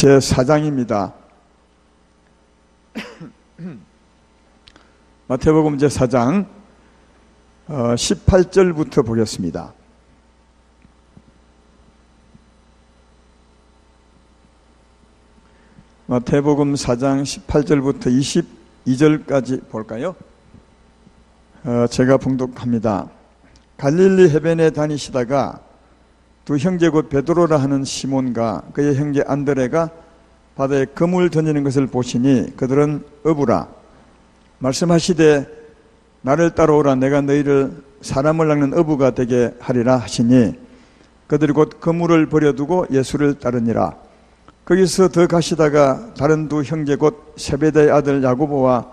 제4장입니다. 마태복음 제4장 18절부터 보겠습니다. 마태복음 4장 18절부터 22절까지 볼까요? 제가 봉독합니다. 갈릴리 해변에 다니시다가 두 형제 곧 베드로라 하는 시몬과 그의 형제 안드레가 바다에 그물 던지는 것을 보시니 그들은 어부라. 말씀하시되 나를 따라오라. 내가 너희를 사람을 낚는 어부가 되게 하리라 하시니 그들이 곧 그물을 버려두고 예수를 따르니라. 거기서 더 가시다가 다른 두 형제 곧 세베대의 아들 야고보와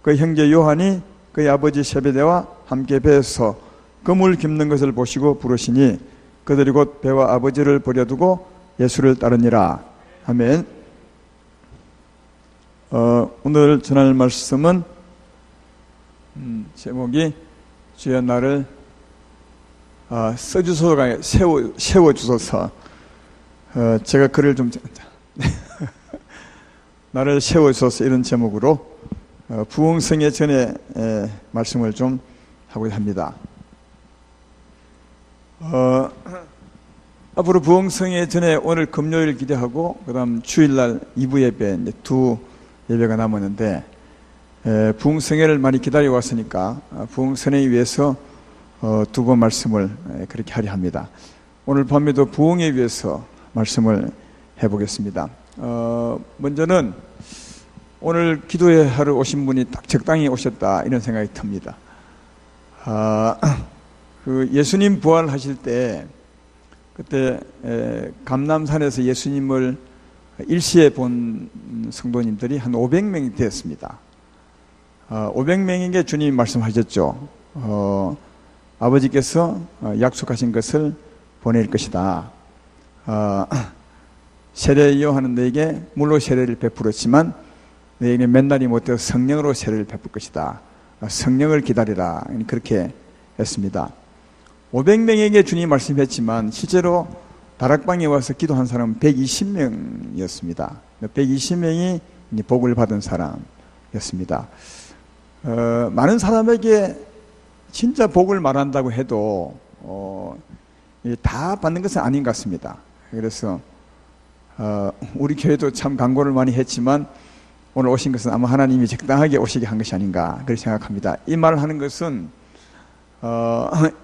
그 형제 요한이 그의 아버지 세베대와 함께 배에서 그물 깁는 것을 보시고 부르시니 그들이 곧 배와 아버지를 버려두고 예수를 따르니라. 아멘. 오늘 전할 말씀은 제목이 주여 나를 써주소서, 세워주소서. 제가 글을 좀 나를 세워주소서 이런 제목으로 부흥성회 전에 말씀을 좀 하고자 합니다. 앞으로 부흥성회 전에 오늘 금요일 기대하고 그 다음 주일날 2부 예배 두 예배가 남았는데 부흥성회를 많이 기다려 왔으니까 부흥성회에 위해서 두 번 말씀을 그렇게 하려 합니다. 오늘 밤에도 부흥에 위해서 말씀을 해보겠습니다. 먼저는 오늘 기도회 하러 오신 분이 딱 적당히 오셨다 이런 생각이 듭니다. 그 예수님 부활하실 때 그때 감람산에서 예수님을 일시에 본 성도님들이 한 500명이 되었습니다. 500명에게 주님이 말씀하셨죠. 아버지께서 약속하신 것을 보낼 것이다. 세례 이어하는 너에게 물로 세례를 베풀었지만 너에게 맨날이 못되어 성령으로 세례를 베풀 것이다. 성령을 기다리라. 그렇게 했습니다. 500명에게 주님이 말씀했지만 실제로 다락방에 와서 기도한 사람은 120명이었습니다. 120명이 복을 받은 사람이었습니다. 많은 사람에게 진짜 복을 말한다고 해도 다 받는 것은 아닌 것 같습니다. 그래서 우리 교회도 참 광고를 많이 했지만 오늘 오신 것은 아마 하나님이 적당하게 오시게 한 것이 아닌가 그렇게 생각합니다. 이 말을 하는 것은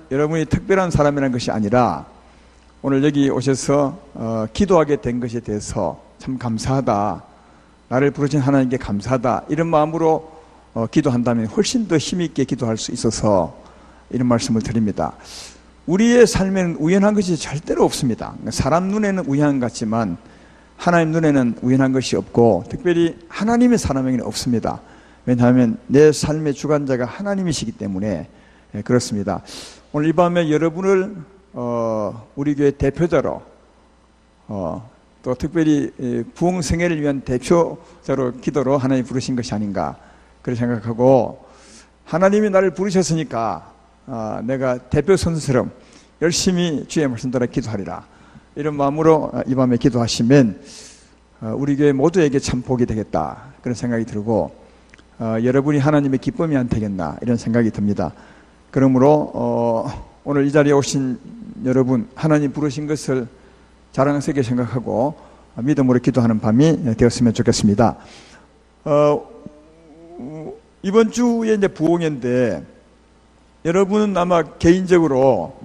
여러분이 특별한 사람이라는 것이 아니라 오늘 여기 오셔서 기도하게 된 것에 대해서 참 감사하다. 나를 부르신 하나님께 감사하다. 이런 마음으로 기도한다면 훨씬 더 힘있게 기도할 수 있어서 이런 말씀을 드립니다. 우리의 삶에는 우연한 것이 절대로 없습니다. 사람 눈에는 우연한 것 같지만 하나님 눈에는 우연한 것이 없고 특별히 하나님의 사람에게는 없습니다. 왜냐하면 내 삶의 주관자가 하나님이시기 때문에 그렇습니다. 오늘 이 밤에 여러분을 우리 교회 대표자로 또 특별히 부흥성회를 위한 대표자로 기도로 하나님이 부르신 것이 아닌가 그렇게 생각하고 하나님이 나를 부르셨으니까 내가 대표 선수처럼 열심히 주의 말씀 따라 기도하리라 이런 마음으로 이 밤에 기도하시면 우리 교회 모두에게 참 복이 되겠다 그런 생각이 들고 여러분이 하나님의 기쁨이 안 되겠나 이런 생각이 듭니다. 그러므로 오늘 이 자리에 오신 여러분 하나님 부르신 것을 자랑스럽게 생각하고 믿음으로 기도하는 밤이 되었으면 좋겠습니다. 이번 주에 이제 부흥회인데 여러분은 아마 개인적으로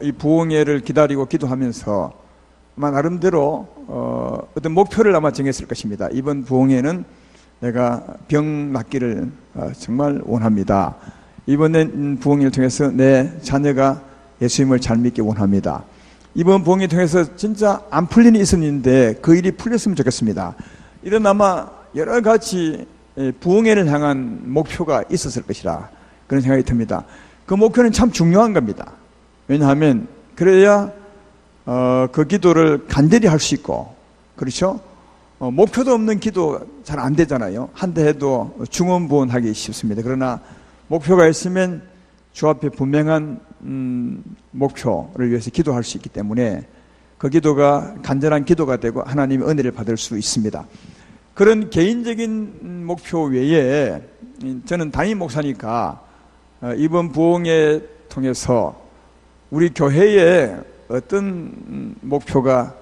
이 부흥회를 기다리고 기도하면서 아마 나름대로 어떤 목표를 아마 정했을 것입니다. 이번 부흥회는 내가 병 낫기를 정말 원합니다. 이번 부흥회를 통해서 내 자녀가 예수님을 잘 믿기 원합니다. 이번 부흥회를 통해서 진짜 안 풀린 일이 있었는데 그 일이 풀렸으면 좋겠습니다. 이런 아마 여러 가지 부흥회를 향한 목표가 있었을 것이라 그런 생각이 듭니다. 그 목표는 참 중요한 겁니다. 왜냐하면 그래야 그 기도를 간절히 할 수 있고 그렇죠? 목표도 없는 기도 잘 안 되잖아요. 한다 해도 중언부언하기 쉽습니다. 그러나 목표가 있으면 주 앞에 분명한 목표를 위해서 기도할 수 있기 때문에 그 기도가 간절한 기도가 되고 하나님의 은혜를 받을 수 있습니다. 그런 개인적인 목표 외에 저는 담임 목사니까 이번 부흥회 통해서 우리 교회에 어떤 목표가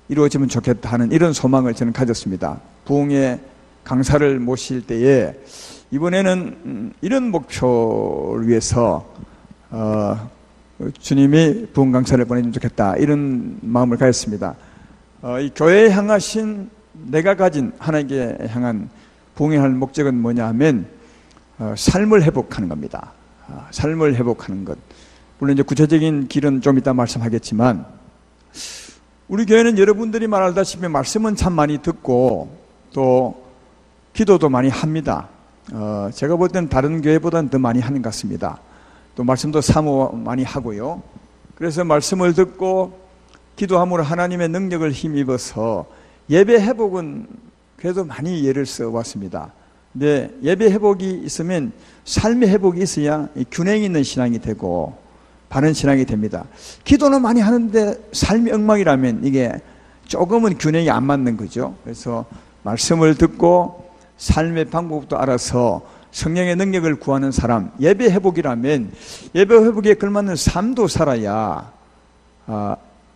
이루어지면 좋겠다 하는 이런 소망을 저는 가졌습니다. 부흥회 강사를 모실 때에 이번에는 이런 목표를 위해서 주님이 부흥 강사를 보내주면 좋겠다 이런 마음을 가졌습니다. 이 교회에 향하신 내가 가진 하나님께 향한 부흥할 목적은 뭐냐 하면 삶을 회복하는 겁니다. 삶을 회복하는 것. 물론 이제 구체적인 길은 좀 이따 말씀하겠지만 우리 교회는 여러분들이 말하다시피 말씀은 참 많이 듣고 또 기도도 많이 합니다. 제가 볼 때는 다른 교회보다는 더 많이 하는 것 같습니다. 또 말씀도 사모 많이 하고요. 그래서 말씀을 듣고 기도함으로 하나님의 능력을 힘입어서 예배 회복은 그래도 많이 예를 써왔습니다. 근데 예배 회복이 있으면 삶의 회복이 있어야 균형 있는 신앙이 되고 바른 신앙이 됩니다. 기도는 많이 하는데 삶이 엉망이라면 이게 조금은 균형이 안 맞는 거죠. 그래서 말씀을 듣고 삶의 방법도 알아서 성령의 능력을 구하는 사람, 예배 회복이라면 예배 회복에 걸맞는 삶도 살아야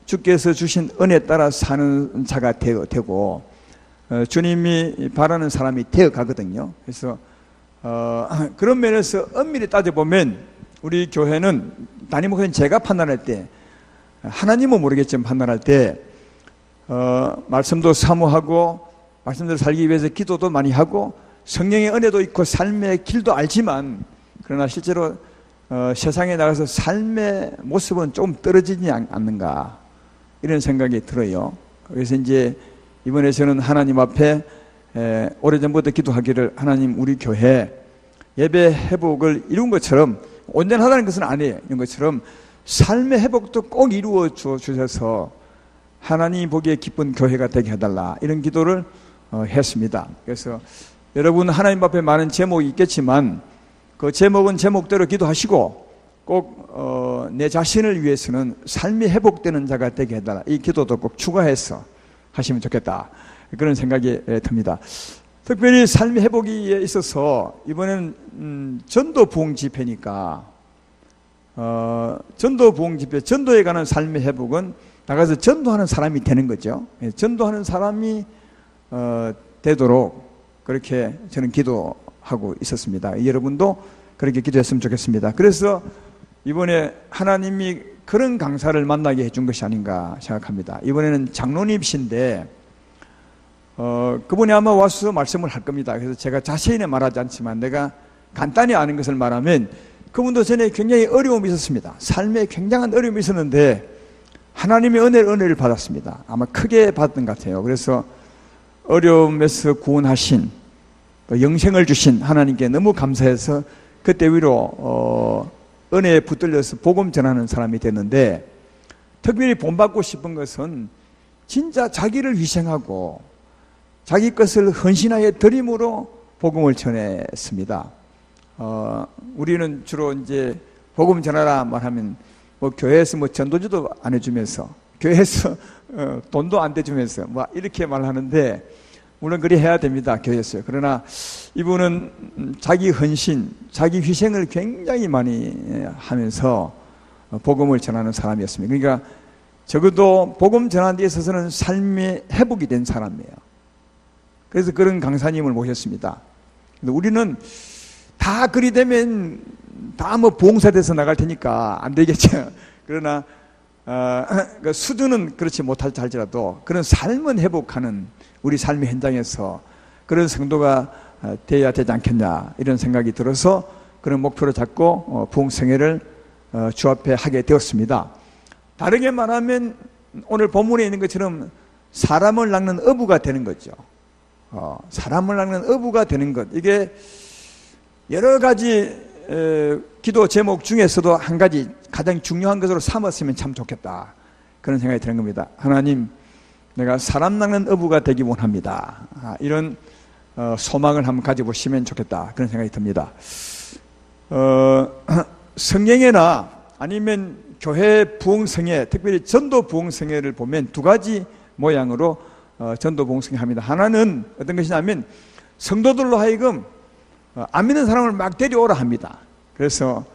주께서 주신 은혜에 따라 사는 자가 되고 주님이 바라는 사람이 되어 가거든요. 그래서 그런 면에서 엄밀히 따져보면 우리 교회는 담임 목사님 제가 판단할 때 하나님은 모르겠지만 판단할 때 말씀도 사모하고 말씀대로 살기 위해서 기도도 많이 하고 성령의 은혜도 있고 삶의 길도 알지만 그러나 실제로 세상에 나가서 삶의 모습은 조금 떨어지지 않는가 이런 생각이 들어요. 그래서 이제 이번에 저는 하나님 앞에 오래전부터 기도하기를 하나님 우리 교회 예배 회복을 이룬 것처럼 온전하다는 것은 아니에요. 이런 것처럼 삶의 회복도 꼭 이루어 주셔서 하나님 보기에 기쁜 교회가 되게 해달라 이런 기도를 했습니다. 그래서 여러분 하나님 앞에 많은 제목이 있겠지만 그 제목은 제목대로 기도하시고 꼭 내 자신을 위해서는 삶이 회복되는 자가 되게 해달라 이 기도도 꼭 추가해서 하시면 좋겠다 그런 생각이 듭니다. 특별히 삶의 회복에 있어서 이번에는 전도 부흥 집회니까 전도 부흥 집회 전도에 관한 삶의 회복은 나가서 전도하는 사람이 되는 거죠. 전도하는 사람이 되도록 그렇게 저는 기도하고 있었습니다. 여러분도 그렇게 기도했으면 좋겠습니다. 그래서 이번에 하나님이 그런 강사를 만나게 해준 것이 아닌가 생각합니다. 이번에는 장로님이신데 그분이 아마 와서 말씀을 할 겁니다. 그래서 제가 자세히는 말하지 않지만 내가 간단히 아는 것을 말하면 그분도 전에 굉장히 어려움이 있었습니다. 삶에 굉장한 어려움이 있었는데 하나님의 은혜를 받았습니다. 아마 크게 받은 것 같아요. 그래서 어려움에서 구원하신 또 영생을 주신 하나님께 너무 감사해서 그때 위로 은혜에 붙들려서 복음 전하는 사람이 됐는데 특별히 본받고 싶은 것은 진짜 자기를 희생하고 자기 것을 헌신하여 드림으로 복음을 전했습니다. 우리는 주로 이제 복음 전하라 말하면 뭐 교회에서 뭐 전도지도 안 해주면서 교회에서 돈도 안 대주면서 뭐 이렇게 말하는데 물론 그리 해야 됩니다. 교회에서요. 그러나 이분은 자기 헌신, 자기 희생을 굉장히 많이 하면서 복음을 전하는 사람이었습니다. 그러니까 적어도 복음 전하는 데 있어서는 삶의 회복이 된 사람이에요. 그래서 그런 강사님을 모셨습니다. 우리는 다 그리 되면 다 뭐 봉사돼서 나갈 테니까 안 되겠죠. 그러나 그 수준은 그렇지 못할지라도 그런 삶은 회복하는 우리 삶의 현장에서 그런 성도가 되어야 되지 않겠냐 이런 생각이 들어서 그런 목표를 잡고 부흥성회를 주 앞에 하게 되었습니다. 다르게 말하면 오늘 본문에 있는 것처럼 사람을 낚는 어부가 되는 거죠. 사람을 낚는 어부가 되는 것, 이게 여러 가지 기도 제목 중에서도 한 가지 가장 중요한 것으로 삼았으면 참 좋겠다 그런 생각이 드는 겁니다. 하나님, 내가 사람 낚는 어부가 되기 원합니다. 이런 소망을 한번 가져보시면 좋겠다 그런 생각이 듭니다. 성경에나 아니면 교회 부흥성회, 특별히 전도 부흥성회를 보면 두 가지 모양으로 전도 부흥성회 합니다. 하나는 어떤 것이냐면 성도들로 하여금 안 믿는 사람을 막 데려오라 합니다. 그래서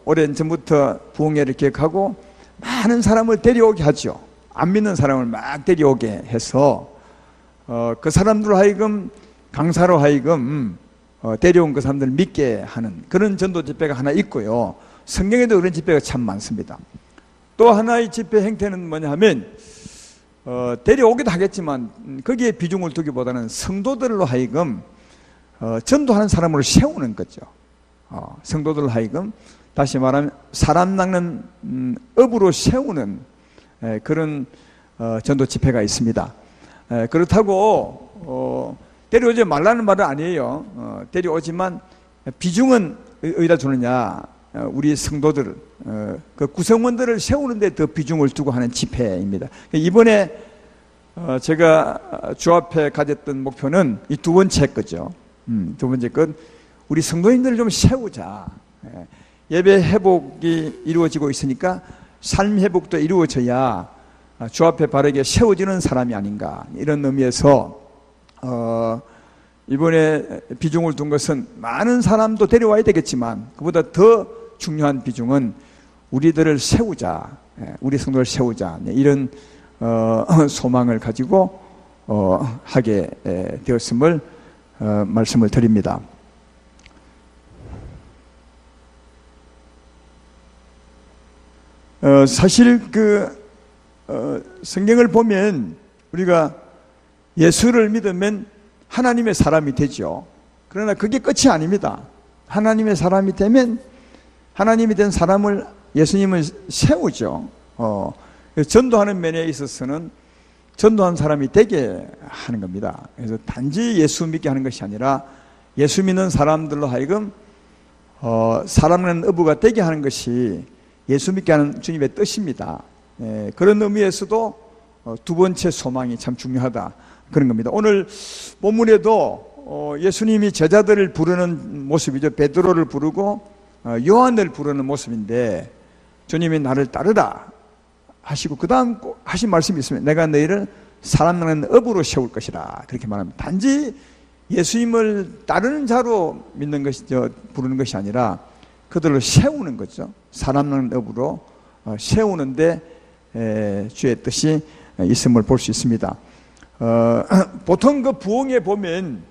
오랜 전부터 부흥회를 기획하고 많은 사람을 데려오게 하죠. 안 믿는 사람을 막 데려오게 해서 그 사람들로 하여금 강사로 하여금 데려온 그 사람들을 믿게 하는 그런 전도 집회가 하나 있고요. 성경에도 그런 집회가 참 많습니다. 또 하나의 집회 행태는 뭐냐 하면 데려오기도 하겠지만 거기에 비중을 두기보다는 성도들로 하여금 전도하는 사람으로 세우는 거죠. 성도들로 하여금 다시 말하면 사람 낚는 업으로 세우는 그런 전도 집회가 있습니다. 그렇다고 데려오지 말라는 말은 아니에요. 데려오지만 비중은 어디다 두느냐, 우리 성도들, 그 구성원들을 세우는데 더 비중을 두고 하는 집회입니다. 이번에 제가 주 앞에 가졌던 목표는 이 두 번째 거죠. 두 번째 건 우리 성도님들을 좀 세우자. 예배 회복이 이루어지고 있으니까 삶 회복도 이루어져야 주 앞에 바르게 세워지는 사람이 아닌가, 이런 의미에서 이번에 비중을 둔 것은 많은 사람도 데려와야 되겠지만 그보다 더 중요한 비중은 우리들을 세우자, 우리 성도를 세우자, 이런 소망을 가지고 하게 되었음을 말씀을 드립니다. 사실 성경을 보면 우리가 예수를 믿으면 하나님의 사람이 되죠. 그러나 그게 끝이 아닙니다. 하나님의 사람이 되면 하나님이 된 사람을 예수님은 세우죠. 전도하는 면에 있어서는 전도한 사람이 되게 하는 겁니다. 그래서 단지 예수 믿게 하는 것이 아니라 예수 믿는 사람들로 하여금 사람은 어부가 되게 하는 것이 예수 믿게 하는 주님의 뜻입니다. 그런 의미에서도 두 번째 소망이 참 중요하다, 그런 겁니다. 오늘 본문에도 예수님이 제자들을 부르는 모습이죠. 베드로를 부르고 요한을 부르는 모습인데, 주님이 나를 따르라 하시고 그 다음 하신 말씀이 있습니다. 내가 너희를 사람 낚는 업으로 세울 것이라, 그렇게 말합니다. 단지 예수님을 따르는 자로 믿는 것이 부르는 것이 아니라 그들을 세우는 거죠. 사람 낚는 업으로 세우는데 주의 뜻이 있음을 볼 수 있습니다. 보통 그 부흥회 보면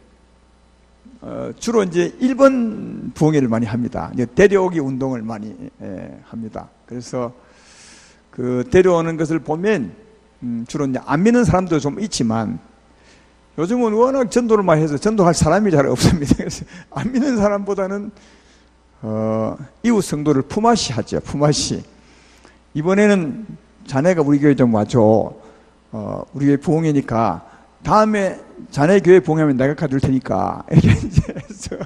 주로 이제 1번 부흥회를 많이 합니다. 데려오기 운동을 많이 합니다. 그래서 그 데려오는 것을 보면 주로 이제 안 믿는 사람도 좀 있지만 요즘은 워낙 전도를 많이 해서 전도할 사람이 잘 없습니다. 그래서 안 믿는 사람보다는 이웃 성도를 품앗이 하죠. 품앗이. 이번에는 자네가 우리 교회 좀 와줘. 우리 교회 부흥회니까 다음에 자네 교회 부흥하면 내가 가줄 테니까, 이렇게 이제 해서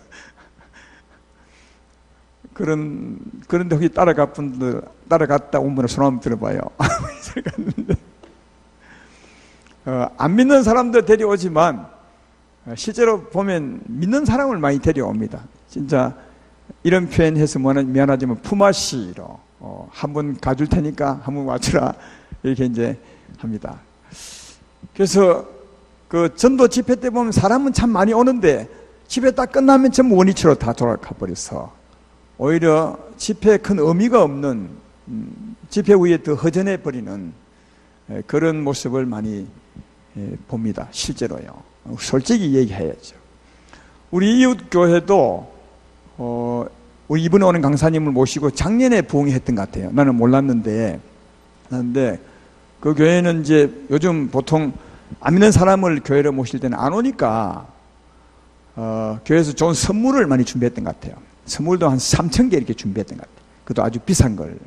그런데 혹시 따라갔다 온 분을 손 한번 들어봐요. 안 믿는 사람도 데려오지만 실제로 보면 믿는 사람을 많이 데려옵니다. 진짜 이런 표현해서 미안하지만 품앗이로 한번 가줄 테니까 한번 와주라, 이렇게 이제 합니다. 그래서 그 전도 집회 때 보면 사람은 참 많이 오는데 집회 딱 끝나면 전부 원위치로 다 돌아가 버려서 오히려 집회에 큰 의미가 없는, 집회 후에 더 허전해 버리는 그런 모습을 많이 봅니다. 실제로요. 솔직히 얘기해야죠. 우리 이웃교회도 우리 이번에 오는 강사님을 모시고 작년에 부흥했던 것 같아요. 나는 몰랐는데 그 교회는 이제 요즘 보통 안 믿는 사람을 교회로 모실 때는 안 오니까 교회에서 좋은 선물을 많이 준비했던 것 같아요. 선물도 한 3,000개 이렇게 준비했던 것 같아요. 그것도 아주 비싼 걸.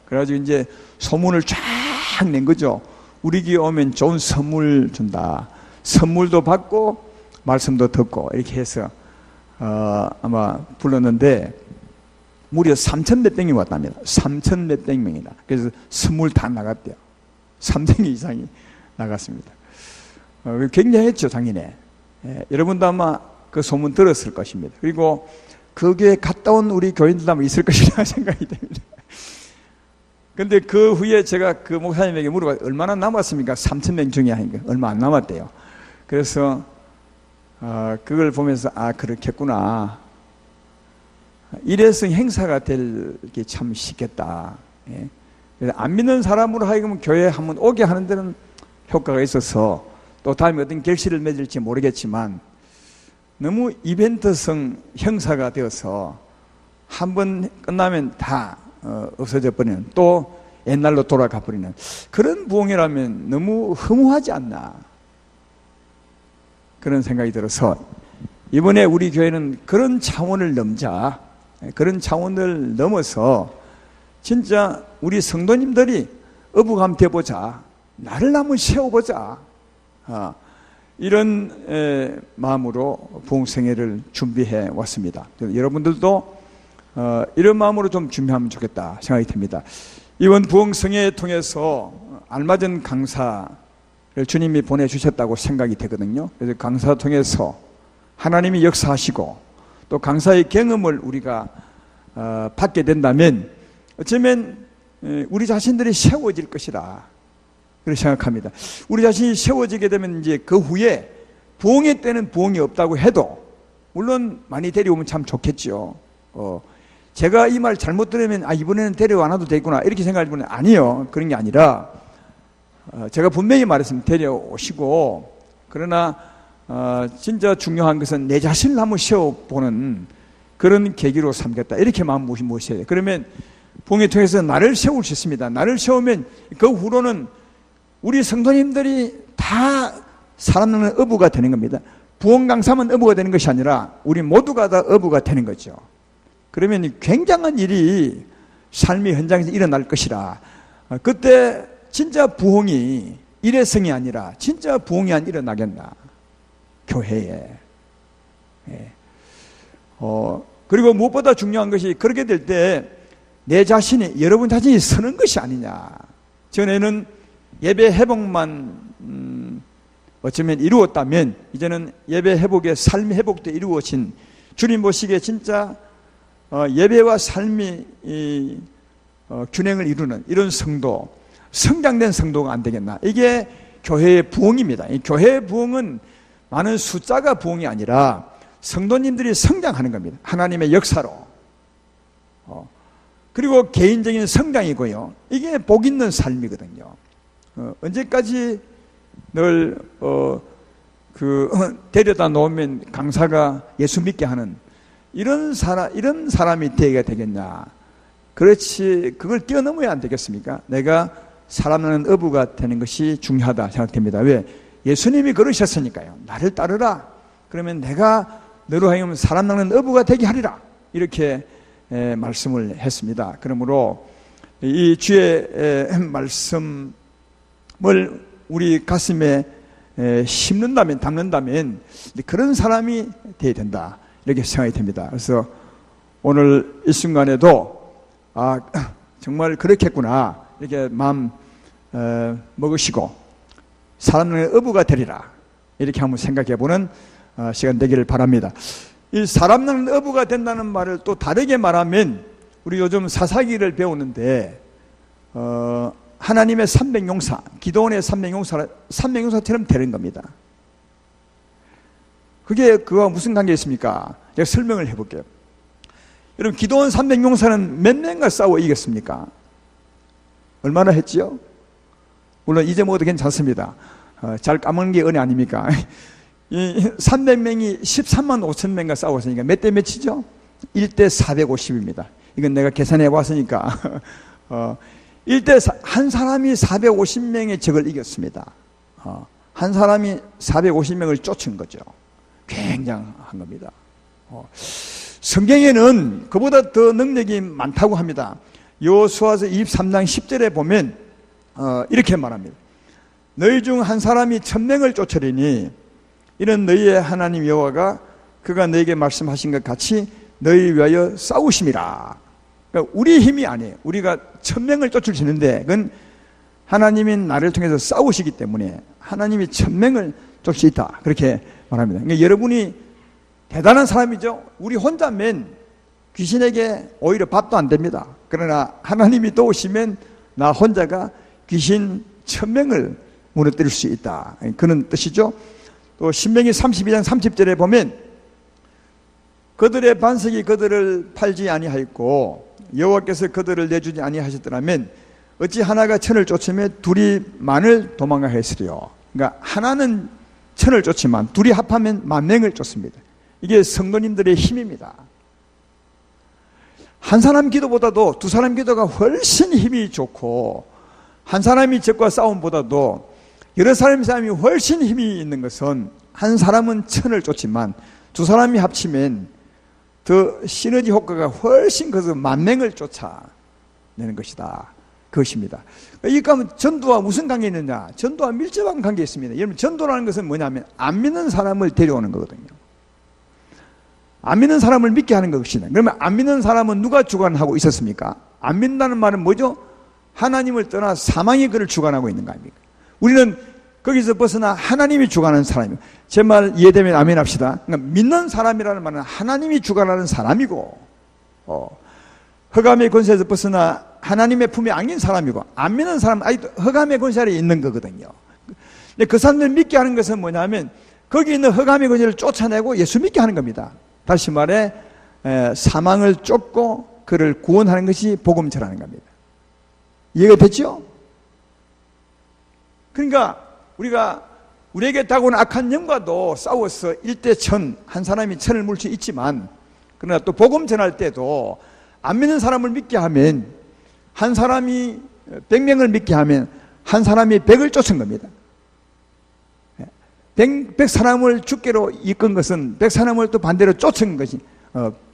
그래가지고 이제 소문을 쫙 낸 거죠. 우리 교회 오면 좋은 선물 준다. 선물도 받고 말씀도 듣고 이렇게 해서 아마 불렀는데 무려 3,000 몇백 명이 왔답니다. 3,000 몇백 명이나. 그래서 선물 다 나갔대요. 3,000개 이상이 나갔습니다. 굉장했죠, 작년에. 여러분도 아마 그 소문 들었을 것입니다. 그리고 그 교회 갔다 온 우리 교인들도 아마 있을 것이라 생각이 됩니다. 근데 그 후에 제가 그 목사님에게 물어봤어요. 얼마나 남았습니까? 3,000명 중에 하니까 얼마 안 남았대요. 그래서 그걸 보면서 그렇겠구나. 일회성 행사가 될 게 참 쉽겠다. 예. 그래서 안 믿는 사람으로 하여금 교회에 한번 오게 하는 데는 효과가 있어서 또 다음에 어떤 결실을 맺을지 모르겠지만 너무 이벤트성 행사가 되어서 한번 끝나면 다 없어져 버리는, 또 옛날로 돌아가 버리는 그런 부흥이라면 너무 허무하지 않나, 그런 생각이 들어서 이번에 우리 교회는 그런 차원을 넘자, 그런 차원을 넘어서 진짜 우리 성도님들이 어부감 돼보자, 나를 한번 세워보자, 이런 마음으로 부흥성회를 준비해 왔습니다. 여러분들도 이런 마음으로 좀 준비하면 좋겠다 생각이 듭니다. 이번 부흥성회 통해서 알맞은 강사를 주님이 보내주셨다고 생각이 되거든요. 그래서 강사 통해서 하나님이 역사하시고 또 강사의 경험을 우리가 받게 된다면 어쩌면 우리 자신들이 세워질 것이라 그렇게 생각합니다. 우리 자신이 세워지게 되면 이제 그 후에 부흥의 때는 부흥이 없다고 해도 물론 많이 데려오면 참 좋겠죠. 제가 이 말 잘못 들으면 이번에는 데려와 놔도 되겠구나 이렇게 생각하시면 아니요, 그런 게 아니라 제가 분명히 말했습니다. 데려오시고, 그러나 진짜 중요한 것은 내 자신을 한번 세워보는 그런 계기로 삼겠다 이렇게 마음 모셔야 돼요. 그러면 부흥회 통해서 나를 세울 수 있습니다. 나를 세우면 그 후로는 우리 성도님들이 다 사람 낳는 어부가 되는 겁니다. 부흥 강사만 어부가 되는 것이 아니라 우리 모두가 다 어부가 되는 거죠. 그러면 굉장한 일이 삶의 현장에서 일어날 것이라, 그때 진짜 부흥이 일회성이 아니라 진짜 부흥이 안 일어나겠나, 교회에. 그리고 무엇보다 중요한 것이 그렇게 될 때 내 자신이, 여러분 자신이 서는 것이 아니냐. 전에는 예배 회복만 어쩌면 이루었다면 이제는 예배 회복의 삶의 회복도 이루어진, 주님 보시기에 진짜 예배와 삶이 균형을 이루는 이런 성도, 성장된 성도가 안 되겠나. 이게 교회의 부흥입니다. 이 교회의 부흥은 많은 숫자가 부흥이 아니라 성도님들이 성장하는 겁니다. 하나님의 역사로. 그리고 개인적인 성장이고요. 이게 복 있는 삶이거든요. 언제까지 늘 데려다 놓으면 강사가 예수 믿게 하는 이런 사람이 되게 되겠냐. 그렇지, 그걸 뛰어넘어야 안 되겠습니까? 내가 사람 낳는 어부가 되는 것이 중요하다 생각됩니다. 왜? 예수님이 그러셨으니까요. 나를 따르라. 그러면 내가 너로 하여금 사람 낳는 어부가 되게 하리라. 이렇게 말씀을 했습니다. 그러므로 이 주의 말씀을 우리 가슴에 심는다면, 담는다면 그런 사람이 되어야 된다 이렇게 생각이 됩니다. 그래서 오늘 이 순간에도 정말 그렇겠구나 이렇게 마음 먹으시고 사람의 어부가 되리라 이렇게 한번 생각해보는 시간 되기를 바랍니다. 이 사람 낳는 어부가 된다는 말을 또 다르게 말하면, 우리 요즘 사사기를 배우는데 하나님의 300용사, 기도원의 300용사처럼 되는 겁니다. 그게 그와 무슨 관계 있습니까? 제가 설명을 해볼게요. 여러분, 기도원 300용사는 몇 명과 싸워 이겼습니까? 얼마나 했지요? 물론 이제 먹어도 괜찮습니다. 잘 까먹는 게 은혜 아닙니까? 이 300명이 13만 5천 명과 싸웠으니까 몇 대 몇이죠? 1대 450입니다. 이건 내가 계산해 봤으니까 1대 한 사람이 450명의 적을 이겼습니다. 한 사람이 450명을 쫓은 거죠. 굉장한 겁니다. 성경에는 그보다 더 능력이 많다고 합니다. 여호수아서 23장 10절에 보면 이렇게 말합니다. 너희 중 한 사람이 1000명을 쫓으리니 이는 너희의 하나님 여호와가 그가 너희에게 말씀하신 것 같이 너희 위하여 싸우심이라. 그러니까 우리 힘이 아니에요. 우리가 1000명을 쫓을 수 있는데 그건 하나님이 나를 통해서 싸우시기 때문에 하나님이 1000명을 쫓을 수 있다 그렇게 말합니다. 그러니까 여러분이 대단한 사람이죠. 우리 혼자면 귀신에게 오히려 밥도 안 됩니다. 그러나 하나님이 도우시면 나 혼자가 귀신 1000명을 무너뜨릴 수 있다. 그런 뜻이죠. 또 신명기 32장 30절에 보면 그들의 반석이 그들을 팔지 아니하였고 여호와께서 그들을 내주지 아니하셨더라면 어찌 하나가 천을 쫓으며 둘이 만을 도망가했으리요. 그러니까 하나는 천을 쫓지만 둘이 합하면 10,000명을 쫓습니다. 이게 성도님들의 힘입니다. 한 사람 기도보다도 두 사람 기도가 훨씬 힘이 좋고, 한 사람이 적과 싸움보다도 여러 싸움이 훨씬 힘이 있는 것은 한 사람은 천을 쫓지만 두 사람이 합치면 더 시너지 효과가 훨씬 커서 10,000명을 쫓아내는 것이다. 그것입니다. 그러니까 전도와 무슨 관계 있느냐? 전도와 밀접한 관계 있습니다. 여러분, 전도라는 것은 뭐냐면 안 믿는 사람을 데려오는 거거든요. 안 믿는 사람을 믿게 하는 것이다. 그러면 안 믿는 사람은 누가 주관하고 있었습니까? 안 믿는다는 말은 뭐죠? 하나님을 떠나 사망이 그를 주관하고 있는 거 아닙니까? 우리는 거기서 벗어나 하나님이 주관하는 사람입니다. 제 말 이해되면 아멘 합시다. 그러니까 믿는 사람이라는 말은 하나님이 주관하는 사람이고, 흑암의 권세에서 벗어나 하나님의 품에 안긴 사람이고, 안 믿는 사람은 아직도 흑암의 권세 아래 있는 거거든요. 근데 그 사람들 믿게 하는 것은 뭐냐면 거기 있는 흑암의 권세를 쫓아내고 예수 믿게 하는 겁니다. 다시 말해 사망을 쫓고 그를 구원하는 것이 복음처라는 겁니다. 이해가 됐죠? 그러니까 우리에게 다가오는 악한 영과도 싸워서 1대1000, 한 사람이 1000을 물 수 있지만, 그러나 또 복음 전할 때도 안 믿는 사람을 믿게 하면, 한 사람이 100명을 믿게 하면 한 사람이 100을 쫓은 겁니다. 100 사람을 주께로 이끈 것은 100 사람을 또 반대로 쫓은 것이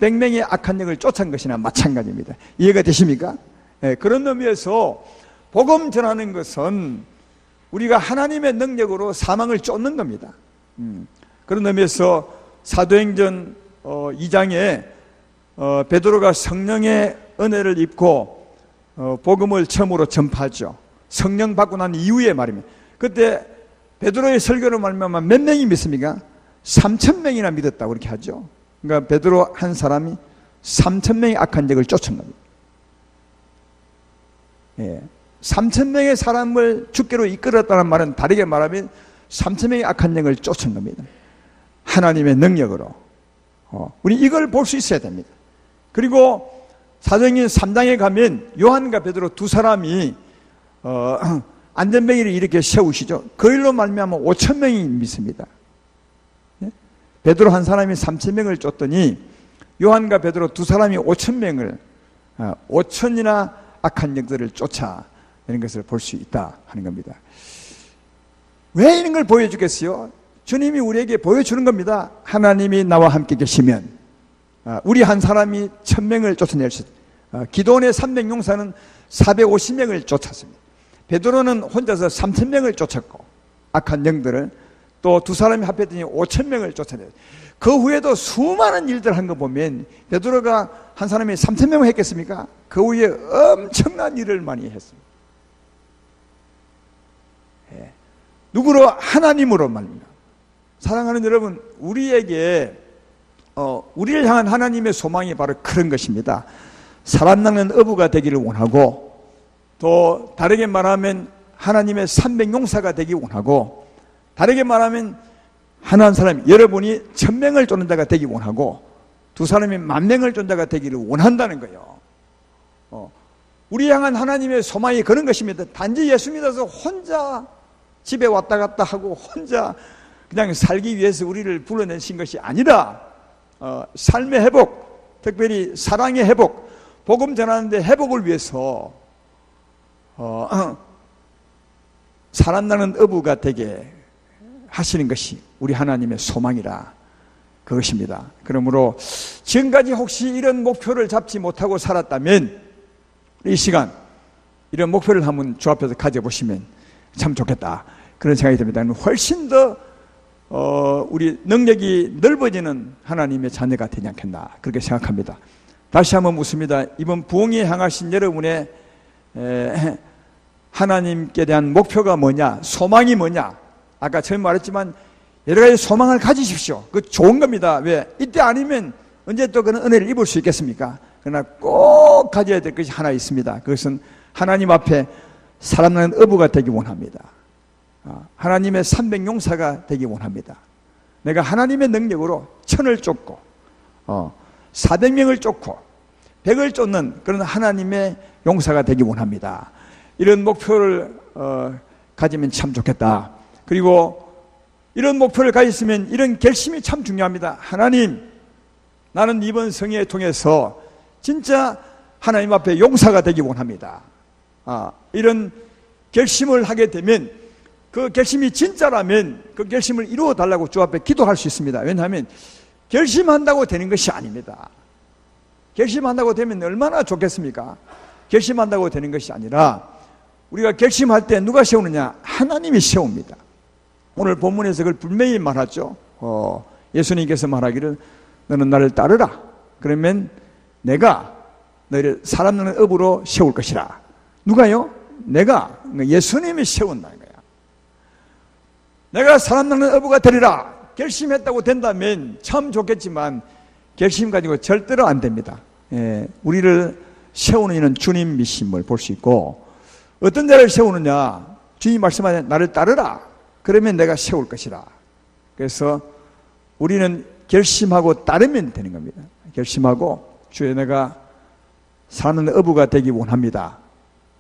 100명의 악한 영을 쫓은 것이나 마찬가지입니다. 이해가 되십니까? 그런 의미에서 복음 전하는 것은 우리가 하나님의 능력으로 사망을 쫓는 겁니다. 그런 의미에서 사도행전 2장에 베드로가 성령의 은혜를 입고 복음을 처음으로 전파하죠. 성령 받고 난 이후에 말입니다. 그때 베드로의 설교를 말하면 몇 명이 믿습니까? 3,000명이나 믿었다고 그렇게 하죠. 그러니까 베드로 한 사람이 3,000명의 악한 영을 쫓은 겁니다. 3,000명의 사람을 주께로 이끌었다는 말은 다르게 말하면 3,000명의 악한 영을 쫓은 겁니다. 하나님의 능력으로. 우리 이걸 볼 수 있어야 됩니다. 그리고 사도행전 3장에 가면 요한과 베드로 두 사람이 안전뱅이를 이렇게 세우시죠. 그 일로 말미암아 5,000명이 믿습니다. 베드로 한 사람이 3,000명을 쫓더니 요한과 베드로 두 사람이 5,000명을 5,000이나 악한 영들을 쫓아내는 것을 볼 수 있다 하는 겁니다. 왜 이런 걸 보여주겠어요? 주님이 우리에게 보여주는 겁니다. 하나님이 나와 함께 계시면 우리 한 사람이 1,000명을 쫓아낼 수 있다. 기도원의 300용사는 450명을 쫓았습니다. 베드로는 혼자서 3,000명을 쫓았고 악한 영들을, 또 두 사람이 합했더니 5,000명을 쫓아내요. 그 후에도 수많은 일들을 한 거 보면 베드로가 한 사람이 3,000명을 했겠습니까? 그 후에 엄청난 일을 많이 했습니다. 누구로? 하나님으로 말입니다. 사랑하는 여러분, 우리에게 우리를 향한 하나님의 소망이 바로 그런 것입니다. 사람 낚는 어부가 되기를 원하고, 또 다르게 말하면 하나님의 300용사가 되기 원하고, 다르게 말하면 한 사람, 여러분이 1,000명을 쫓는 자가 되기 원하고 두 사람이 10,000명을 쫓는 자가 되기를 원한다는 거예요. 우리 향한 하나님의 소망이 그런 것입니다. 단지 예수 믿어서 혼자 집에 왔다 갔다 하고 혼자 그냥 살기 위해서 우리를 불러내신 것이 아니라 삶의 회복, 특별히 사랑의 회복, 복음 전하는데 회복을 위해서 사람 낚는 어부가 되게 하시는 것이 우리 하나님의 소망이라 그것입니다. 그러므로 지금까지 혹시 이런 목표를 잡지 못하고 살았다면 이 시간 이런 목표를 한번 주 앞에서 가져보시면 참 좋겠다 그런 생각이 듭니다. 훨씬 더 우리 능력이 넓어지는 하나님의 자녀가 되지 않겠나 그렇게 생각합니다. 다시 한번 묻습니다. 이번 부흥에 향하신 여러분의 하나님께 대한 목표가 뭐냐, 소망이 뭐냐? 아까 처음 말했지만 여러 가지 소망을 가지십시오. 그 좋은 겁니다. 왜? 이때 아니면 언제 또 그런 은혜를 입을 수 있겠습니까? 그러나 꼭 가져야 될 것이 하나 있습니다. 그것은 하나님 앞에 살아나는 어부가 되기 원합니다. 하나님의 300용사가 되기 원합니다. 내가 하나님의 능력으로 1000을 쫓고 400명을 쫓고 100을 쫓는 그런 하나님의 용사가 되기 원합니다. 이런 목표를 가지면 참 좋겠다. 그리고 이런 목표를 가졌으면 이런 결심이 참 중요합니다. 하나님, 나는 이번 성회를 통해서 진짜 하나님 앞에 용사가 되기 원합니다. 이런 결심을 하게 되면 그 결심이 진짜라면 그 결심을 이루어 달라고 주 앞에 기도할 수 있습니다. 왜냐하면 결심한다고 되는 것이 아닙니다. 결심한다고 되면 얼마나 좋겠습니까? 결심한다고 되는 것이 아니라 우리가 결심할 때 누가 세우느냐? 하나님이 세웁니다. 오늘 본문에서 그걸 분명히 말하죠. 예수님께서 말하기를 너는 나를 따르라. 그러면 내가 너를 사람 나는 업으로 세울 것이라. 누가요? 내가. 예수님이 세운다는 거야. 내가 사람 나는 어부가 되리라. 결심했다고 된다면 참 좋겠지만 결심 가지고 절대로 안 됩니다. 우리를 세우는 이는 주님 미심을 볼 수 있고, 어떤 자를 세우느냐? 주님 말씀하신 나를 따르라. 그러면 내가 세울 것이라. 그래서 우리는 결심하고 따르면 되는 겁니다. 결심하고 주여 내가 사는 어부가 되기 원합니다.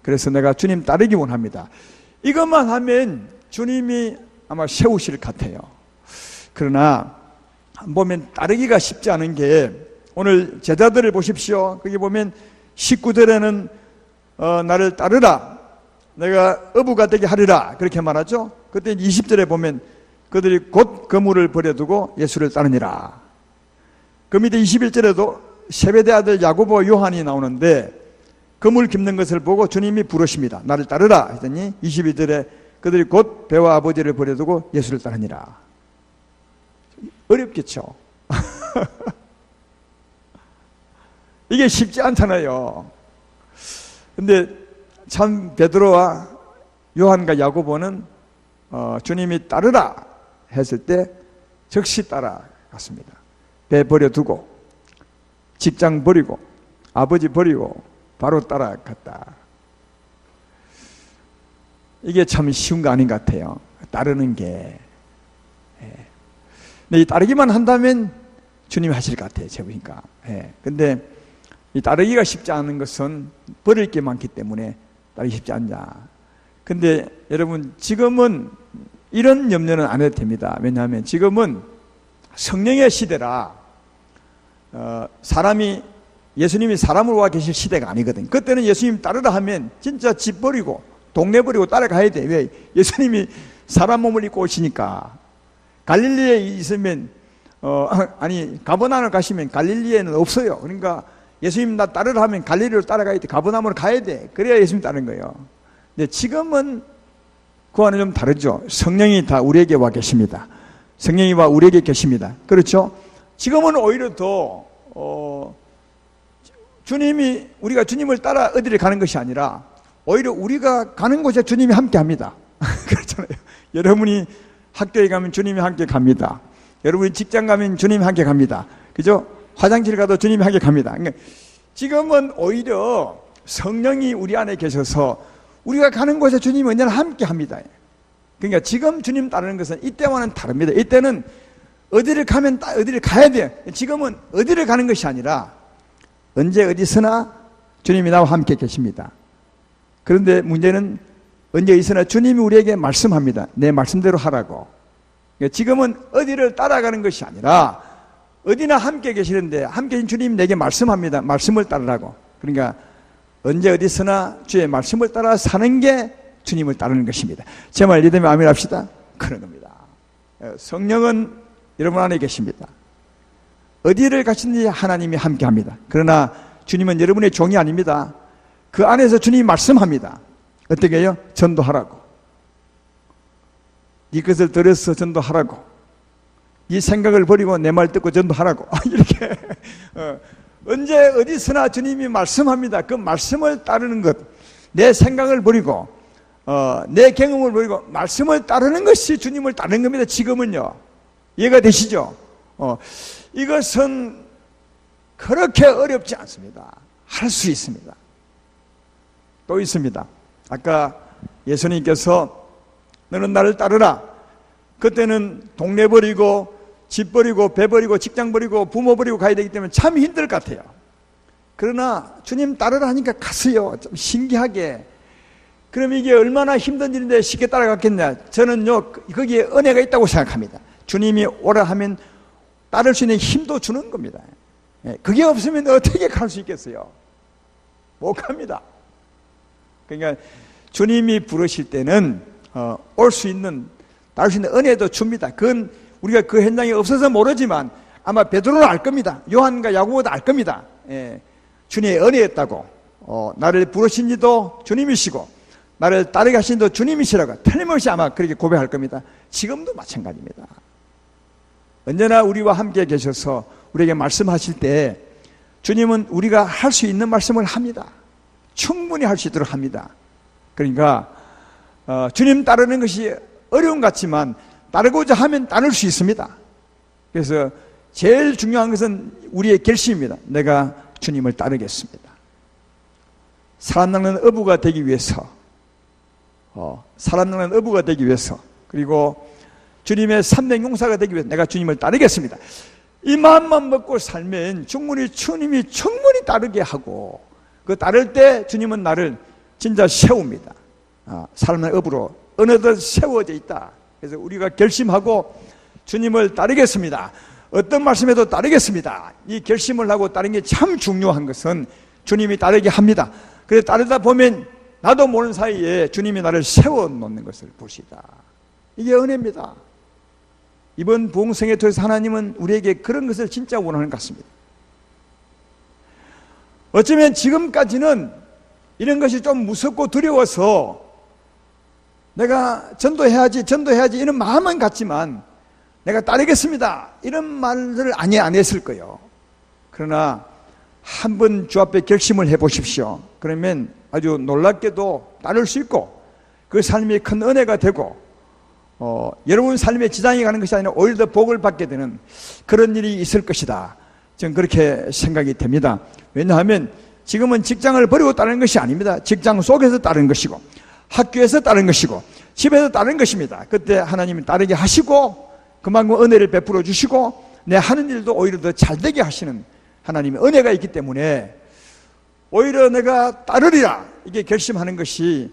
그래서 내가 주님 따르기 원합니다. 이것만 하면 주님이 아마 세우실 것 같아요. 그러나 보면 따르기가 쉽지 않은 게, 오늘 제자들을 보십시오. 거기 보면 19절에는 나를 따르라, 내가 어부가 되게 하리라, 그렇게 말하죠. 그때 20절에 보면 그들이 곧 그물을 버려두고 예수를 따르니라. 그 밑에 21절에도 세베대 아들 야고보 요한이 나오는데 그물 깁는 것을 보고 주님이 부르십니다. 나를 따르라 했더니 22절에 그들이 곧 배와 아버지를 버려두고 예수를 따르니라. 어렵겠죠. 이게 쉽지 않잖아요. 근데 참 베드로와 요한과 야고보는 주님이 따르라 했을 때 즉시 따라갔습니다. 배 버려두고 직장 버리고 아버지 버리고 바로 따라갔다. 이게 참 쉬운 거 아닌 것 같아요. 따르는 게. 근데 이 따르기만 한다면 주님이 하실 것 같아요. 제가 보니까. 근데 이 따르기가 쉽지 않은 것은 버릴 게 많기 때문에 따르기 쉽지 않냐. 근데 여러분, 지금은 이런 염려는 안 해도 됩니다. 왜냐하면 지금은 성령의 시대라, 예수님이 사람으로 와 계실 시대가 아니거든. 그때는 예수님 따르라 하면 진짜 집 버리고 동네 버리고 따라가야 돼. 왜? 예수님이 사람 몸을 입고 오시니까. 갈릴리에 있으면 가버나움을 가시면 갈릴리에는 없어요. 그러니까 예수님 나 따르라 하면 갈릴리로 따라가야 돼. 가버나움으로 가야 돼. 그래야 예수님 따르는 거예요. 근데 지금은 그와는 좀 다르죠. 성령이 다 우리에게 와 계십니다. 성령이 와 우리에게 계십니다. 그렇죠? 지금은 오히려 더 우리가 주님을 따라 어디를 가는 것이 아니라 오히려 우리가 가는 곳에 주님이 함께 합니다. 그렇잖아요. 여러분이 학교에 가면 주님이 함께 갑니다. 여러분이 직장 가면 주님이 함께 갑니다. 그죠? 화장실 가도 주님이 함께 갑니다. 그러니까 지금은 오히려 성령이 우리 안에 계셔서 우리가 가는 곳에 주님이 언제나 함께 합니다. 그러니까 지금 주님 따르는 것은 이때와는 다릅니다. 이때는 어디를 가면 어디를 가야 돼요. 지금은 어디를 가는 것이 아니라 언제 어디서나 주님이 나와 함께 계십니다. 그런데 문제는 언제 어디서나 주님이 우리에게 말씀합니다. 내 말씀대로 하라고. 그러니까 지금은 어디를 따라가는 것이 아니라 어디나 함께 계시는데 함께 계신 주님이 내게 말씀합니다. 말씀을 따르라고. 그러니까 언제 어디서나 주의 말씀을 따라 사는 게 주님을 따르는 것입니다. 제 말 믿으면 아멘 합시다. 그런 겁니다. 성령은 여러분 안에 계십니다. 어디를 가시든지 하나님이 함께 합니다. 그러나 주님은 여러분의 종이 아닙니다. 그 안에서 주님이 말씀합니다. 어떻게 해요? 전도하라고. 네 것을 들여서 전도하라고. 네 생각을 버리고 내 말 듣고 전도하라고. 이렇게 언제 어디서나 주님이 말씀합니다. 그 말씀을 따르는 것, 내 생각을 버리고 내 경험을 버리고 말씀을 따르는 것이 주님을 따르는 겁니다. 지금은요. 이해가 되시죠? 이것은 그렇게 어렵지 않습니다. 할 수 있습니다. 또 있습니다. 아까 예수님께서 너는 나를 따르라. 그때는 동네 버리고 집 버리고 배 버리고 직장 버리고 부모 버리고 가야 되기 때문에 참 힘들 것 같아요. 그러나 주님 따르라 하니까 갔어요. 좀 신기하게. 그럼 이게 얼마나 힘든 일인데 쉽게 따라갔겠냐. 저는요 거기에 은혜가 있다고 생각합니다. 주님이 오라 하면 따를 수 있는 힘도 주는 겁니다. 그게 없으면 어떻게 갈 수 있겠어요? 못 갑니다. 그러니까 주님이 부르실 때는 올 수 있는, 따를 수 있는 은혜도 줍니다. 그건 우리가 그 현장에 없어서 모르지만 아마 베드로는 알 겁니다. 요한과 야고보도 알 겁니다. 주님의 은혜였다고. 나를 부르신 이도 주님이시고 나를 따르게 하신 이도 주님이시라고 틀림없이 아마 그렇게 고백할 겁니다. 지금도 마찬가지입니다. 언제나 우리와 함께 계셔서 우리에게 말씀하실 때 주님은 우리가 할 수 있는 말씀을 합니다. 충분히 할 수 있도록 합니다. 그러니까 주님 따르는 것이 어려운 것 같지만 따르고자 하면 따를 수 있습니다. 그래서 제일 중요한 것은 우리의 결심입니다. 내가 주님을 따르겠습니다. 사람 낚는 어부가 되기 위해서, 사람 낚는 어부가 되기 위해서, 그리고 주님의 삼대 용사가 되기 위해서 내가 주님을 따르겠습니다. 이 마음만 먹고 살면 충분히 주님이 충분히 따르게 하고, 그 따를 때 주님은 나를 진짜 세웁니다. 사람의 업으로 어느덧 세워져 있다. 그래서 우리가 결심하고 주님을 따르겠습니다. 어떤 말씀에도 따르겠습니다. 이 결심을 하고 따르는 게 참 중요한 것은 주님이 따르게 합니다. 그래서 따르다 보면 나도 모르는 사이에 주님이 나를 세워놓는 것을 보시다. 이게 은혜입니다. 이번 부흥성에 통해서 하나님은 우리에게 그런 것을 진짜 원하는 것 같습니다. 어쩌면 지금까지는 이런 것이 좀 무섭고 두려워서 내가 전도해야지 이런 마음은 같지만 내가 따르겠습니다 이런 말을 안 했을 거예요. 그러나 한번 주 앞에 결심을 해보십시오. 그러면 아주 놀랍게도 따를 수 있고 그 삶이 큰 은혜가 되고 여러분 삶에 지장이 가는 것이 아니라 오히려 더 복을 받게 되는 그런 일이 있을 것이다. 저는 그렇게 생각이 됩니다. 왜냐하면 지금은 직장을 버리고 따르는 것이 아닙니다. 직장 속에서 따르는 것이고 학교에서 따르는 것이고 집에서 따르는 것입니다. 그때 하나님이 따르게 하시고 그만큼 은혜를 베풀어 주시고 내 하는 일도 오히려 더 잘되게 하시는 하나님의 은혜가 있기 때문에 오히려 내가 따르리라 이게 결심하는 것이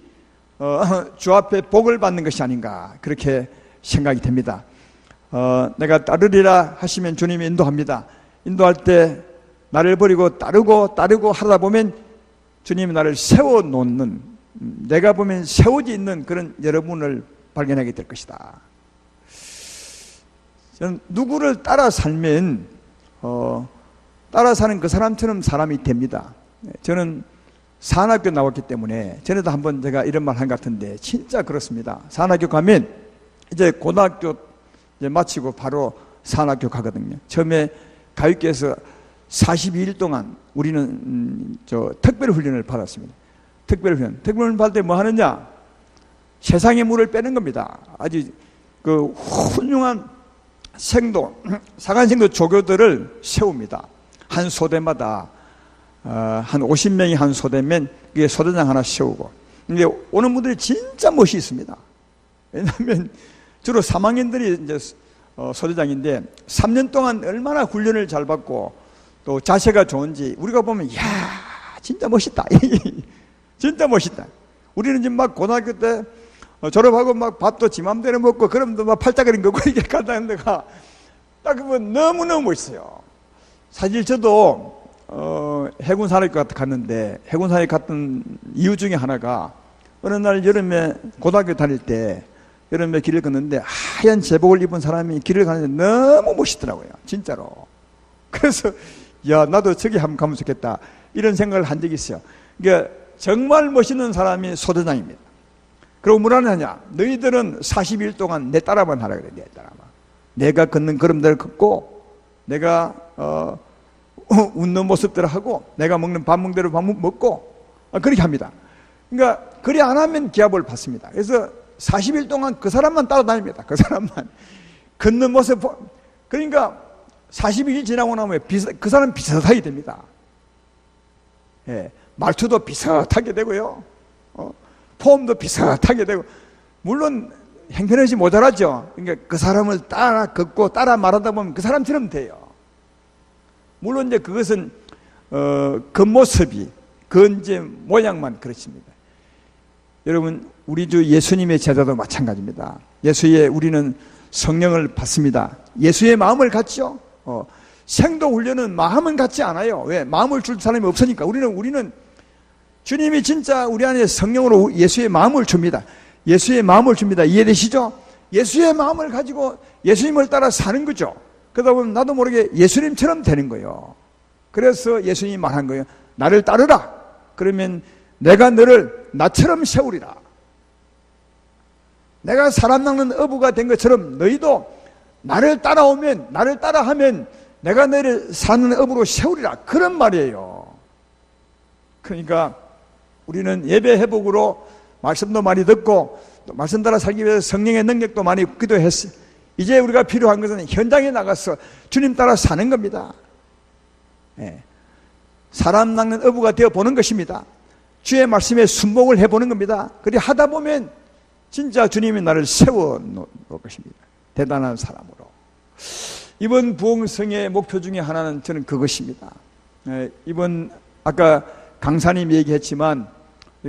주 앞에 복을 받는 것이 아닌가 그렇게 생각이 됩니다. 내가 따르리라 하시면 주님이 인도합니다. 인도할 때 나를 버리고 따르고 하다 보면 주님이 나를 세워놓는, 내가 보면 세워져 있는 그런 여러분을 발견하게 될 것이다. 저는 누구를 따라 살면 따라 사는 그 사람처럼 사람이 됩니다. 저는 산학교 나왔기 때문에 전에도 한번 제가 이런 말 한 것 같은데 진짜 그렇습니다. 산학교 가면 이제 고등학교 이제 마치고 바로 산학교 가거든요. 처음에 가위교에서 42일 동안 우리는 특별훈련을 받았습니다. 특별훈련 받을 때 뭐 하느냐? 세상의 물을 빼는 겁니다. 아주 그 훌륭한 사관생도 조교들을 세웁니다. 한 소대마다 한 50명이 한 소대면 그게 소대장 하나 세우고. 근데 오는 분들이 진짜 멋이 있습니다. 왜냐하면 주로 3학년들이 이제 소대장인데 3년 동안 얼마나 훈련을 잘 받고 또 자세가 좋은지 우리가 보면 이야 진짜 멋있다. 진짜 멋있다. 우리는 지금 막 고등학교 때 졸업하고 막 밥도 지 맘대로 먹고 그러면 막 팔자거린 거고 이렇게 간다는 데가 딱 보면 너무너무 멋있어요. 사실 저도 해군사학교 갔는데 해군사학교 갔던 이유 중에 하나가 어느 날 여름에 고등학교 다닐 때 여름에 길을 걷는데 하얀 제복을 입은 사람이 길을 가는데 너무 멋있더라고요. 진짜로. 그래서 야 나도 저기 한번 가면 좋겠다 이런 생각을 한 적이 있어요. 그러니까 정말 멋있는 사람이 소대장입니다. 그리고 뭐라 하냐? 너희들은 40일 동안 내 따라만 하라 그래. 내 따라만. 내가 걷는 걸음들을 걷고 내가 웃는 모습들을 하고 내가 먹는 밥 먹대로 밥 먹고 그렇게 합니다. 그러니까 그래 안 하면 기합을 받습니다. 그래서 40일 동안 그 사람만 따라다닙니다. 그 사람만 걷는 모습. 그러니까 40일이 지나고 나면 그 사람 비슷하게 됩니다. 예, 말투도 비슷하게 되고요. 폼도 비슷하게 되고, 물론 형편없이 모자라죠. 그러니까 그 사람을 따라 걷고 따라 말하다 보면 그 사람처럼 돼요. 물론 이제 그것은 겉모습이, 이제 모양만 그렇습니다. 여러분, 우리 주 예수님의 제자도 마찬가지입니다. 예수의 우리는 성령을 받습니다. 예수의 마음을 갖죠. 생도 훈련은 마음은 갖지 않아요. 왜? 마음을 줄 사람이 없으니까. 우리는 주님이 진짜 우리 안에 성령으로 예수의 마음을 줍니다. 예수의 마음을 줍니다. 이해되시죠? 예수의 마음을 가지고 예수님을 따라 사는 거죠. 그러다 보면 나도 모르게 예수님처럼 되는 거예요. 그래서 예수님이 말한 거예요. 나를 따르라. 그러면 내가 너를 나처럼 세우리라. 내가 사람 낚는 어부가 된 것처럼 너희도 나를 따라오면, 나를 따라하면 내가 너희를 사는 어부로 세우리라. 그런 말이에요. 그러니까 우리는 예배 회복으로 말씀도 많이 듣고 또 말씀 따라 살기 위해서 성령의 능력도 많이 기도했어요. 이제 우리가 필요한 것은 현장에 나가서 주님 따라 사는 겁니다. 예. 사람 낚는 어부가 되어보는 것입니다. 주의 말씀에 순복을 해보는 겁니다. 그리 하다 보면 진짜 주님이 나를 세워놓을 것입니다. 대단한 사람으로. 이번 부흥성의 목표 중에 하나는 저는 그것입니다. 이번 아까 강사님 얘기했지만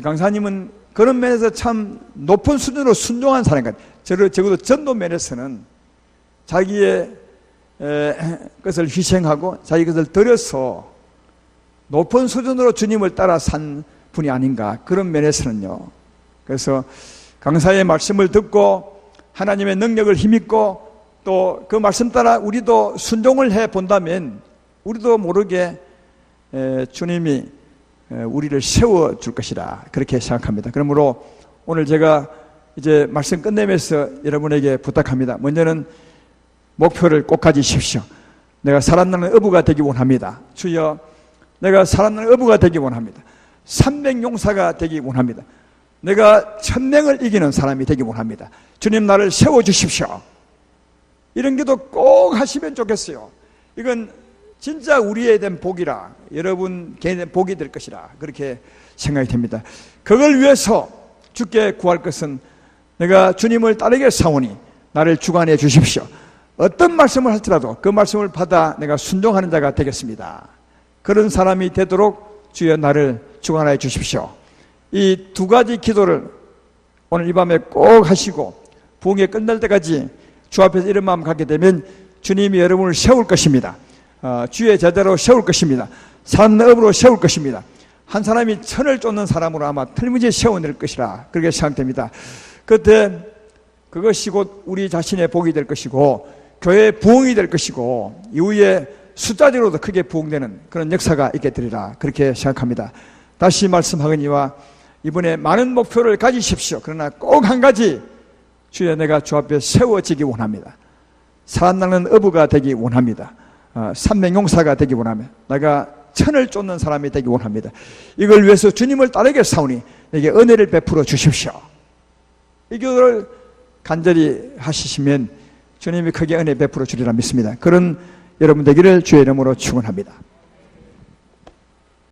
강사님은 그런 면에서 참 높은 수준으로 순종한 사람 같아요. 적어도 전도 면에서는 자기의 것을 희생하고 자기 것을 들여서 높은 수준으로 주님을 따라 산 분이 아닌가, 그런 면에서는요. 그래서 강사의 말씀을 듣고 하나님의 능력을 힘입고 또 그 말씀 따라 우리도 순종을 해 본다면 우리도 모르게 주님이 우리를 세워줄 것이라, 그렇게 생각합니다. 그러므로 오늘 제가 이제 말씀 끝내면서 여러분에게 부탁합니다. 먼저는 목표를 꼭 가지십시오. 내가 사람 낚는 어부가 되기 원합니다. 주여, 내가 사람 낚는 어부가 되기 원합니다. 300용사가 되기 원합니다. 내가 1000명을 이기는 사람이 되기 원합니다. 주님, 나를 세워주십시오. 이런 기도 꼭 하시면 좋겠어요. 이건 진짜 우리에 대한 복이라, 여러분 개인에 대한 복이 될 것이라, 그렇게 생각이 됩니다. 그걸 위해서 주께 구할 것은 내가 주님을 따르게 사오니 나를 주관해 주십시오. 어떤 말씀을 할지라도 그 말씀을 받아 내가 순종하는 자가 되겠습니다. 그런 사람이 되도록 주여 나를 주관하여 주십시오. 이 두 가지 기도를 오늘 이 밤에 꼭 하시고 부흥회 끝날 때까지 주 앞에서 이런 마음 갖게 되면 주님이 여러분을 세울 것입니다. 주의 제자로 세울 것입니다. 산업으로 세울 것입니다. 한 사람이 천을 쫓는 사람으로 아마 틀림없이 세워낼 것이라, 그렇게 생각됩니다. 그때 그것이 곧 우리 자신의 복이 될 것이고 교회의 부흥이 될 것이고 이후에 숫자적으로도 크게 부흥되는 그런 역사가 있게 되리라, 그렇게 생각합니다. 다시 말씀하거니와 이번에 많은 목표를 가지십시오. 그러나 꼭 한 가지, 주여, 내가 주 앞에 세워지기 원합니다. 사람 낚는 어부가 되기 원합니다. 300용사가 되기 원합니다. 내가 천을 쫓는 사람이 되기 원합니다. 이걸 위해서 주님을 따르게 사오니 내게 은혜를 베풀어 주십시오. 이 기도를 간절히 하시면 주님이 크게 은혜 베풀어 주리라 믿습니다. 그런 여러분 되기를 주의 이름으로 축원합니다.